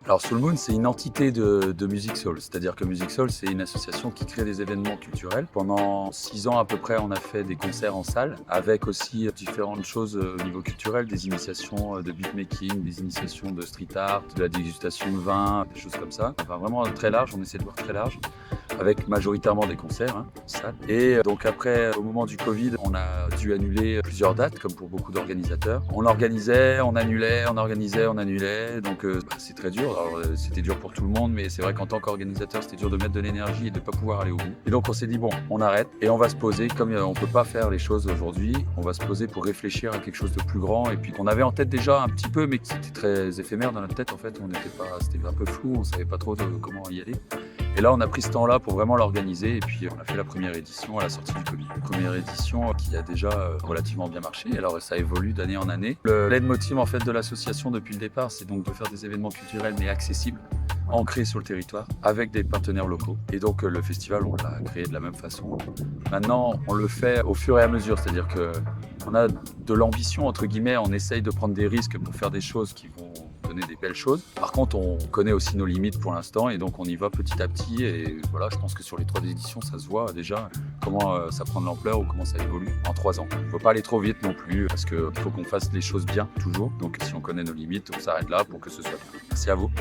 Alors Soul Moon, c'est une entité de Music Soul, c'est-à-dire que Music Soul, c'est une association qui crée des événements culturels. Pendant 6 ans à peu près, on a fait des concerts en salle, avec aussi différentes choses au niveau culturel, des initiations de beatmaking, des initiations de street art, de la dégustation de vin, des choses comme ça. Enfin vraiment très large, on essaie de voir très large, avec majoritairement des concerts en salle. Et donc après, au moment du Covid, on a dû annuler plusieurs dates, comme pour beaucoup d'organisateurs. On organisait, on annulait, on organisait, on annulait, donc c'est très dur. Alors, c'était dur pour tout le monde, mais c'est vrai qu'en tant qu'organisateur, c'était dur de mettre de l'énergie et de ne pas pouvoir aller au bout. Et donc on s'est dit, bon, on arrête et on va se poser, comme on ne peut pas faire les choses aujourd'hui, on va se poser pour réfléchir à quelque chose de plus grand. Et puis qu'on avait en tête déjà un petit peu, mais c'était très éphémère dans notre tête, en fait, c'était un peu flou, on ne savait pas trop comment y aller. Et là, on a pris ce temps-là pour vraiment l'organiser et puis on a fait la première édition à la sortie du Covid. Une première édition qui a déjà relativement bien marché. Alors ça évolue d'année en année. Le leitmotiv en fait de l'association depuis le départ, c'est donc de faire des événements culturels mais accessibles, ancrés sur le territoire, avec des partenaires locaux. Et donc le festival, on l'a créé de la même façon. Maintenant, on le fait au fur et à mesure, c'est-à-dire qu'on a de l'ambition, entre guillemets, on essaye de prendre des risques pour faire des choses qui vont donner des belles choses. Par contre, on connaît aussi nos limites pour l'instant et donc on y va petit à petit. Et voilà, je pense que sur les 3 éditions, ça se voit déjà comment ça prend de l'ampleur ou comment ça évolue en 3 ans. Il ne faut pas aller trop vite non plus parce qu'il faut qu'on fasse les choses bien toujours. Donc si on connaît nos limites, on s'arrête là pour que ce soit bien. Merci à vous.